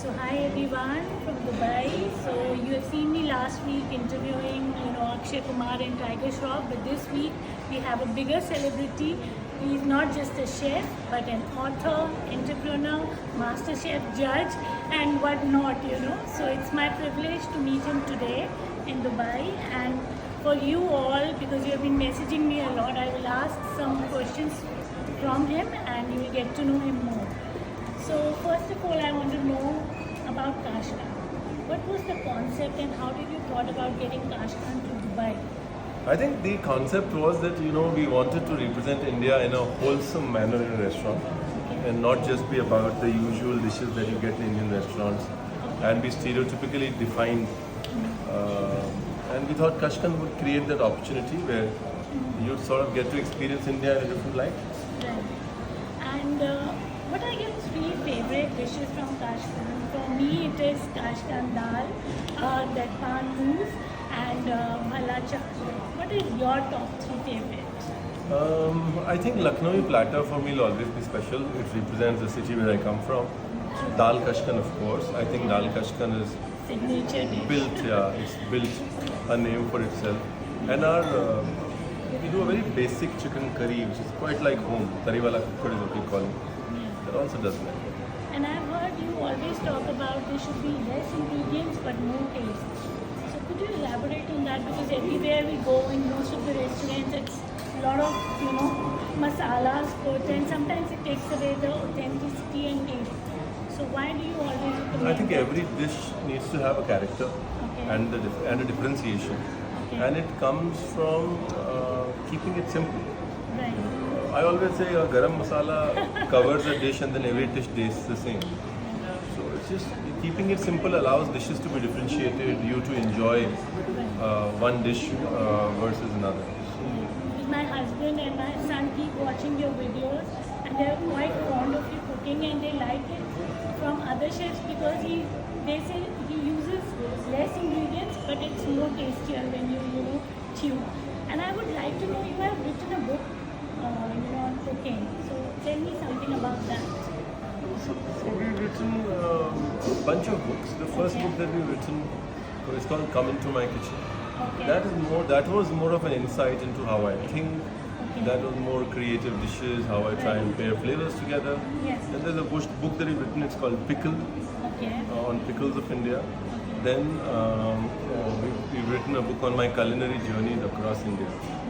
So hi everyone from Dubai. So you have seen me last week interviewing, Akshay Kumar and Tiger Shroff, but this week we have a bigger celebrity. He's not just a chef, but an author, entrepreneur, master chef, judge, and whatnot. So it's my privilege to meet him today in Dubai. And for you all, because you have been messaging me a lot, I will ask some questions from him, and you will get to know him more. So first of all, I want to know about Kashkan. What was the concept and how did you thought about getting Kashkan to Dubai? I think the concept was that we wanted to represent India in a wholesome manner in a restaurant and not just be about the usual dishes that you get in Indian restaurants and be stereotypically defined. And we thought Kashkan would create that opportunity where you'd sort of get to experience India in a different light. Right. And what are your three favorite dishes from Kashkan? For me, it is Kashkan dal, that pan mousse, and bhala chawal. What is your top three favorites? I think Lucknowi platter for me will always be special. It represents the city where I come from. Dal Kashkan, of course. I think Dal Kashkan is Signature dish. it's built a name for itself. And we do a very basic chicken curry, which is quite like home. Tariwala cooker is what we call it. That also does that. And I've heard you always talk about there should be less ingredients but more taste. So could you elaborate on that? Because everywhere we go in most of the restaurants, it's a lot of masalas put, and sometimes it takes away the authenticity and taste. So why do you always recommend I think that? every dish needs to have a character and a differentiation. Okay. And it comes from keeping it simple. Right. I always say a garam masala covers a dish and then every dish tastes the same. So it's just keeping it simple allows dishes to be differentiated, you to enjoy one dish versus another. Because my husband and my son keep watching your videos and they're quite fond of your cooking and they like it from other chefs because they say he uses less ingredients but it's more tastier when you chew. And I would like to know, you have written a book on cooking. So tell me something about that. So we've written a bunch of books. The first book that we've written is called Come Into My Kitchen. Okay. That was more of an insight into how I think. That was more creative dishes, how I try and pair flavors together. Yes. Then there's a book that we've written, it's called Pickle, Okay. on pickles of India. Then we've written a book on my culinary journey across India.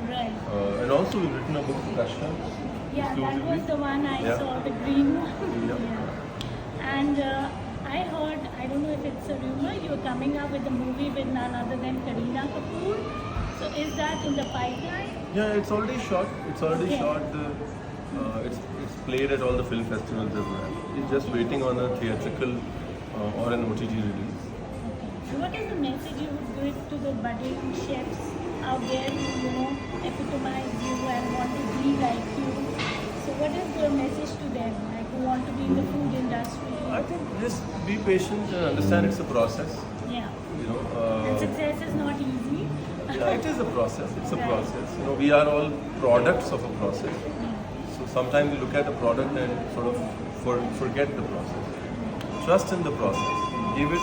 Right. And also we've written a book for Kashkan. Yeah, that exclusively. was the one I Yeah. saw, the green one. Yeah. And I heard, I don't know if it's a rumor, you're coming up with a movie with none other than Kareena Kapoor. So is that in the pipeline? Yeah, it's already shot. It's already Okay. shot. It's played at all the film festivals as well. It's just waiting on a theatrical or an OTT release. So what is the message you would give to the budding chefs out there who, epitomize you and want to be like you? So what is the message to them, like who want to be in the food industry? I think just be patient and understand it's a process. Yeah. Uh, And success is not easy. yeah, it is a process. It's a Right. process. We are all products of a process. So sometimes we look at the product and sort of forget the process. Trust in the process.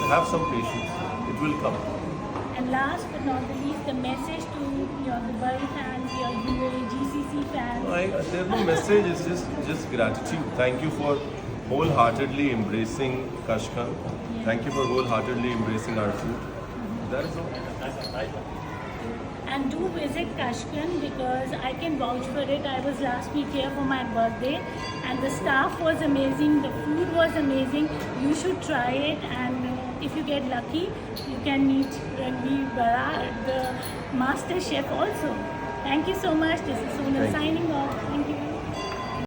Have some patience. It will come. And last but not the least, the message to your Dubai fans, your UAE, GCC fans. There's no message. It's just gratitude. Thank you for wholeheartedly embracing Kashkan. Thank you for wholeheartedly embracing our food. That is all. And do visit Kashkan because I can vouch for it. I was last week here for my birthday and the staff was amazing, the food was amazing. You should try it, and if you get lucky, you can meet Ranveer Bara, the master chef also. Thank you so much. This is Sonal Thank you. signing off. Thank you.